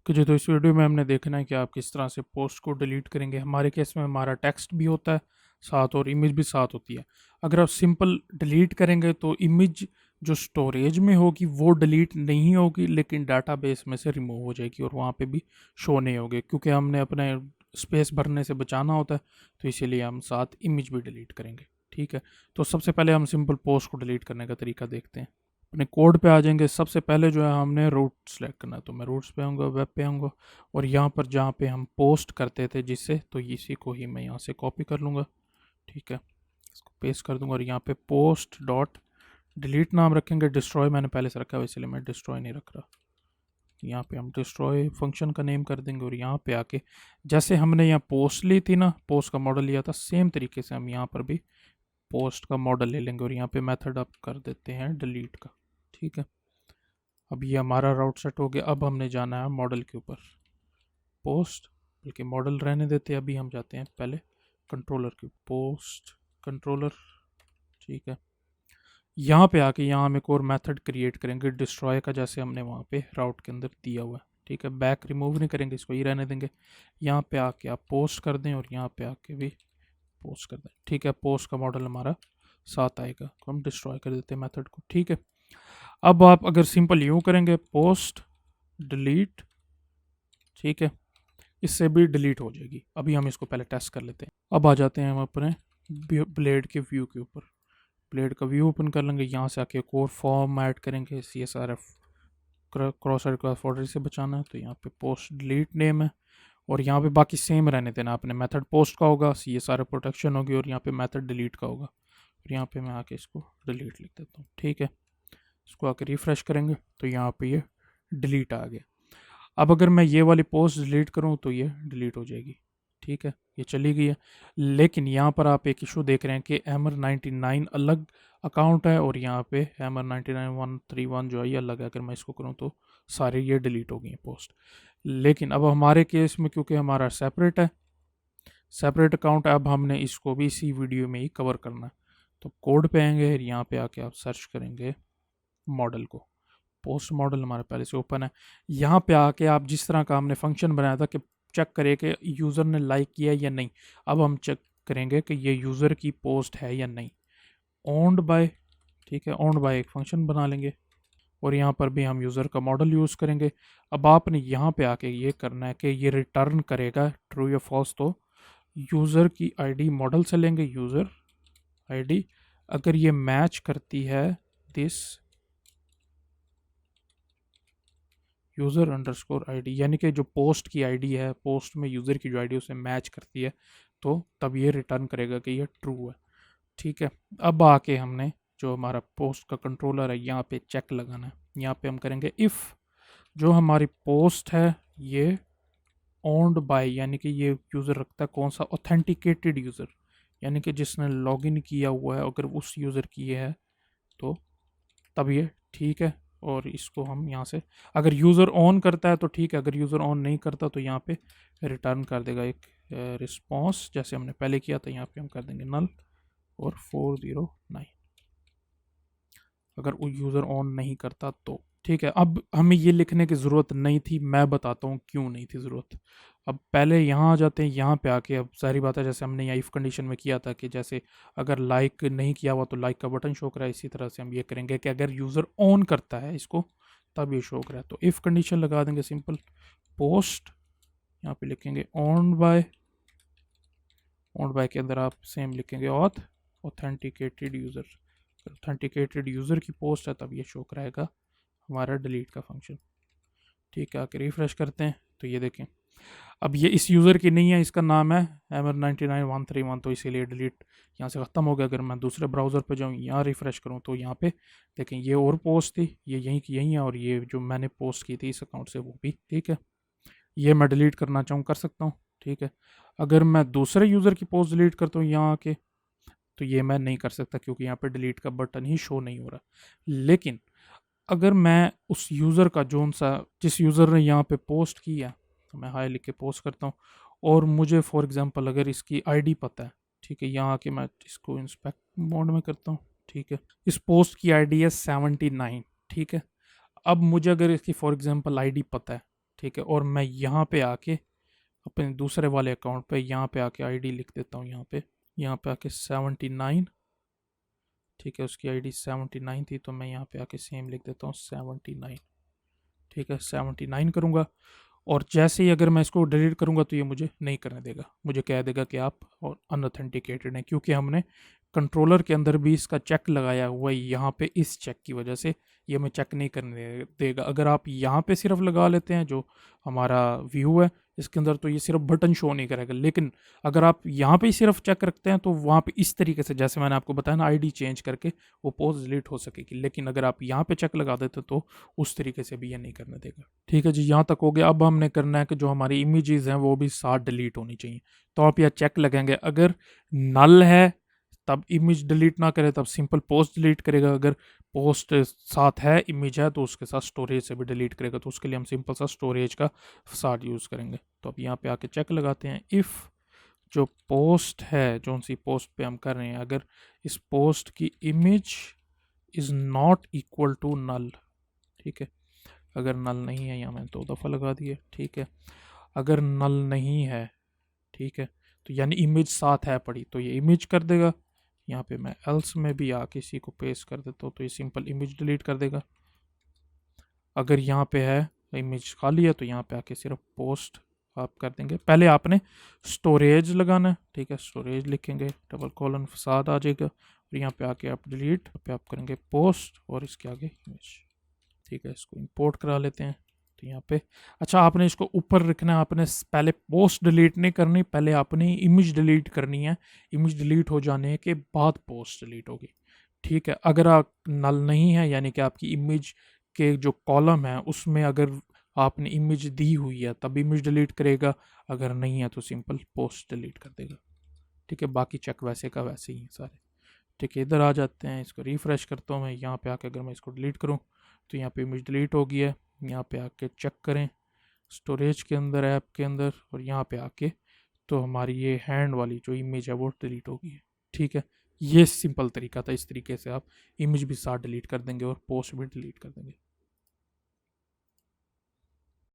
कि जो तो इस वीडियो में हमने देखना है कि आप किस तरह से पोस्ट को डिलीट करेंगे। हमारे केस में हमारा टेक्स्ट भी होता है साथ और इमेज भी साथ होती है। अगर आप सिंपल डिलीट करेंगे तो इमेज जो स्टोरेज में होगी वो डिलीट नहीं होगी, लेकिन डाटाबेस में से रिमूव हो जाएगी और वहाँ पे भी शो नहीं होगी, क्योंकि हमने अपने स्पेस भरने से बचाना होता है। तो इसीलिए हम साथ इमेज भी डिलीट करेंगे। ठीक है, तो सबसे पहले हम सिंपल पोस्ट को डिलीट करने का तरीका देखते हैं। अपने कोड पे आ जाएंगे। सबसे पहले जो है हमने रूट सेलेक्ट करना है, तो मैं रूट्स पे आऊँगा, वेब पे आऊँगा और यहाँ पर जहाँ पे हम पोस्ट करते थे जिससे, तो इसी को ही मैं यहाँ से कॉपी कर लूँगा। ठीक है, इसको पेस्ट कर दूँगा और यहाँ पे पोस्ट डॉट डिलीट नाम रखेंगे। डिस्ट्रॉय मैंने पहले से रखा है, इसलिए मैं डिस्ट्रॉय नहीं रख रहा। यहाँ पे हम डिस्ट्रॉय फंक्शन का नेम कर देंगे और यहाँ पे आके जैसे हमने यहाँ पोस्ट ली थी ना, पोस्ट का मॉडल लिया था, सेम तरीके से हम यहाँ पर भी पोस्ट का मॉडल ले लेंगे और यहाँ पे मेथड अप कर देते हैं डिलीट का। ठीक है, अब ये हमारा राउट सेट हो गया। अब हमने जाना है मॉडल के ऊपर। पोस्ट बल्कि मॉडल रहने देते हैं, अभी हम जाते हैं पहले कंट्रोलर की। पोस्ट कंट्रोलर, ठीक है। यहाँ पे आके यहाँ हम एक और मेथड क्रिएट करेंगे डिस्ट्रॉय का, जैसे हमने वहाँ पे राउट के अंदर दिया हुआ है। ठीक है, बैक रिमूव नहीं करेंगे, इसको ही रहने देंगे। यहाँ पे आके आप पोस्ट कर दें और यहाँ पे आके भी पोस्ट कर दें। ठीक है, पोस्ट का मॉडल हमारा साथ आएगा, तो हम डिस्ट्रॉय कर देते हैं मेथड को। ठीक है, अब आप अगर सिंपल यूँ करेंगे पोस्ट डिलीट, ठीक है, इससे भी डिलीट हो जाएगी। अभी हम इसको पहले टेस्ट कर लेते हैं। अब आ जाते हैं हम अपने ब्लेड के व्यू के ऊपर। ब्लेड का व्यू ओपन कर लेंगे, यहाँ से आके एक और फॉर्म ऐड करेंगे। CSRF क्रॉस रिक्वेस्ट फॉर्डर से बचाना है, तो यहाँ पे पोस्ट डिलीट नेम है और यहाँ पे बाकी सेम रहने देना। आपने मेथड पोस्ट का होगा, CSRF प्रोटेक्शन होगी और यहाँ पे मेथड डिलीट का होगा। और यहाँ पे मैं आके इसको डिलीट लिख देता हूँ। ठीक है, इसको आके रिफ़्रेश करेंगे तो यहाँ पे ये डिलीट आ गया। अब अगर मैं ये वाली पोस्ट डिलीट करूँ तो ये डिलीट हो जाएगी। ठीक है, ये चली गई है। लेकिन यहाँ पर आप एक इशू देख रहे हैं कि Hammer99 अलग अकाउंट है और यहाँ पे Hammer99131 जो है ये अलग है। अगर मैं इसको करूँ तो सारे ये डिलीट हो गई हैं पोस्ट। लेकिन अब हमारे केस में क्योंकि हमारा सेपरेट है, सेपरेट अकाउंट है, अब हमने इसको भी इसी वीडियो में ही कवर करना है। तो कोड पे आएंगे, यहाँ पे आके आप सर्च करेंगे मॉडल को। पोस्ट मॉडल हमारे पहले से ओपन है। यहाँ पे आके आप जिस तरह का हमने फंक्शन बनाया था कि चेक करें कि यूज़र ने लाइक किया या नहीं, अब हम चेक करेंगे कि ये यूज़र की पोस्ट है या नहीं। ओन्ड बाय, ठीक है, ओन्ड बाय एक फंक्शन बना लेंगे और यहाँ पर भी हम यूज़र का मॉडल यूज़ करेंगे। अब आपने यहाँ पे आके ये करना है कि ये रिटर्न करेगा ट्रू या फॉल्स। तो यूज़र की आईडी मॉडल से लेंगे, यूज़र आईडी अगर ये मैच करती है दिस यूज़र अंडरस्कोर आईडी, यानी कि जो पोस्ट की आईडी है, पोस्ट में यूज़र की जो आईडी उसे मैच करती है, तो तब ये रिटर्न करेगा कि ये ट्रू है। ठीक है, अब आके हमने जो हमारा पोस्ट का कंट्रोलर है यहाँ पे चेक लगाना है। यहाँ पे हम करेंगे इफ़ जो हमारी पोस्ट है ये ओन्ड बाय, यानी कि ये यूज़र रखता है कौन सा, ऑथेंटिकेटेड यूज़र, यानी कि जिसने लॉगिन किया हुआ है, अगर उस यूज़र की है तो तब ये ठीक है। और इसको हम यहाँ से, अगर यूज़र ऑन करता है तो ठीक है, अगर यूज़र ऑन नहीं करता तो यहाँ पे रिटर्न कर देगा एक रिस्पॉन्स, जैसे हमने पहले किया था। यहाँ पे हम कर देंगे नल और 409 अगर वो यूज़र ऑन नहीं करता तो। ठीक है, अब हमें ये लिखने की ज़रूरत नहीं थी, मैं बताता हूँ क्यों नहीं थी ज़रूरत। अब पहले यहाँ आ जाते हैं, यहाँ पे आके अब सारी बात है जैसे हमने यहाँ इफ़ कंडीशन में किया था कि जैसे अगर लाइक नहीं किया हुआ तो लाइक का बटन शो करा है। इसी तरह से हम ये करेंगे कि अगर यूज़र ऑन करता है इसको तब ये शो करा है। तो इफ़ कंडीशन लगा देंगे सिंपल, पोस्ट यहाँ पे लिखेंगे ऑन बाय, ऑन बाय के अंदर आप सेम लिखेंगे auth authenticated user. Authenticated user की पोस्ट है तब ये शो कराएगा हमारा डिलीट का फंक्शन। ठीक है, आके रिफ्रेश करते हैं तो ये देखें अब ये इस यूज़र की नहीं है, इसका नाम है Hammer99131, तो इसीलिए डिलीट यहाँ से ख़त्म हो गया। अगर मैं दूसरे ब्राउज़र पे जाऊँ, यहाँ रिफ़्रेश करूँ तो यहाँ पे देखें ये और पोस्ट थी, ये यहीं की यहीं है, और ये जो मैंने पोस्ट की थी इस अकाउंट से वो भी। ठीक है, ये मैं डिलीट करना चाहूँ कर सकता हूँ। ठीक है, अगर मैं दूसरे यूज़र की पोस्ट डिलीट करता हूँ यहाँ आके तो ये मैं नहीं कर सकता, क्योंकि यहाँ पे डिलीट का बटन ही शो नहीं हो रहा। लेकिन अगर मैं उस यूज़र का जोन सा, जिस यूज़र ने यहाँ पे पोस्ट की है, तो मैं हाई लिख के पोस्ट करता हूँ और मुझे फॉर एग्जांपल अगर इसकी आईडी पता है, ठीक है, यहाँ आके मैं इसको इंस्पेक्ट मोड में करता हूँ। ठीक है, इस पोस्ट की आईडी है 79। ठीक है, अब मुझे अगर इसकी फॉर एग्जांपल आईडी पता है, ठीक है। और मैं यहाँ पे आके अपने दूसरे वाले अकाउंट पे यहाँ पे आके आईडी लिख देता हूँ, यहाँ पे आके 79, ठीक है, उसकी आईडी 79 थी, तो मैं यहाँ पे आके सेम लिख देता हूँ 79, ठीक है, 79 करूँगा। और जैसे ही अगर मैं इसको डिलीट करूँगा तो ये मुझे नहीं करने देगा, मुझे कह देगा कि आप अनऑथेंटिकेटेड हैं, क्योंकि हमने कंट्रोलर के अंदर भी इसका चेक लगाया हुआ है यहाँ पे, इस चेक की वजह से ये हमें चेक नहीं करने देगा। अगर आप यहाँ पे सिर्फ लगा लेते हैं जो हमारा व्यू है इसके अंदर, तो ये सिर्फ बटन शो नहीं करेगा। लेकिन अगर आप यहाँ पे ही सिर्फ चेक रखते हैं तो वहाँ पे इस तरीके से, जैसे मैंने आपको बताया ना, आईडी चेंज करके वो पोस्ट डिलीट हो सकेगी। लेकिन अगर आप यहाँ पे चेक लगा देते तो उस तरीके से भी ये नहीं करने देगा। ठीक है जी, यहाँ तक हो गया। अब हमने करना है कि जो हमारी इमेजेस हैं वो भी साथ डिलीट होनी चाहिए। तो आप यहाँ चेक लगाएंगे, अगर नल है तब इमेज डिलीट ना करे, तब सिंपल पोस्ट डिलीट करेगा। अगर पोस्ट साथ है, इमेज है, तो उसके साथ स्टोरेज से भी डिलीट करेगा। तो उसके लिए हम सिंपल सा स्टोरेज का साथ यूज़ करेंगे। तो अब यहाँ पे आके चेक लगाते हैं, इफ़ जो पोस्ट है, जो सी पोस्ट पे हम कर रहे हैं, अगर इस पोस्ट की image is not equal to null, ठीक है, अगर नल नहीं है, यहाँ मैंने 2 दफ़ा लगा दिए, ठीक है, अगर नल नहीं है, ठीक है, तो यानी इमेज साथ है पड़ी, तो ये इमेज कर देगा। यहाँ पे मैं एल्स में भी आके इसी को पेस्ट कर देता हूँ, तो ये सिंपल इमेज डिलीट कर देगा। अगर यहाँ पे है इमेज खाली है, तो यहाँ पे आके सिर्फ पोस्ट आप कर देंगे। पहले आपने स्टोरेज लगाना है, ठीक है, स्टोरेज लिखेंगे, डबल कॉलन फसाद आ जाएगा, और यहाँ पे आके आप डिलीट पे आप करेंगे पोस्ट और इसके आगे इमेज, ठीक है। इसको इंपोर्ट करा लेते हैं। तो यहाँ पे अच्छा, आपने इसको ऊपर रखना है, आपने पहले पोस्ट डिलीट नहीं करनी, पहले आपने इमेज डिलीट करनी है। इमेज डिलीट हो जाने के बाद पोस्ट डिलीट होगी, ठीक है। अगर आप नल नहीं है, यानी कि आपकी इमेज के जो कॉलम है उसमें अगर आपने इमेज दी हुई है तब इमेज डिलीट करेगा, अगर नहीं है तो सिंपल पोस्ट डिलीट कर देगा, ठीक है। बाकी चेक वैसे का वैसे ही है सारे, ठीक है। इधर आ जाते हैं, इसको रिफ़्रेश करता हूँ मैं। यहाँ पे आके अगर मैं इसको डिलीट करूँ तो यहाँ पे इमेज डिलीट हो गई है। यहाँ पे आके चेक करें स्टोरेज के अंदर, ऐप के अंदर, और यहाँ पे आके तो हमारी ये हैंड वाली जो इमेज है वो डिलीट हो गई है, ठीक है। ये सिंपल तरीका था, इस तरीके से आप इमेज भी साथ डिलीट कर देंगे और पोस्ट भी डिलीट कर देंगे।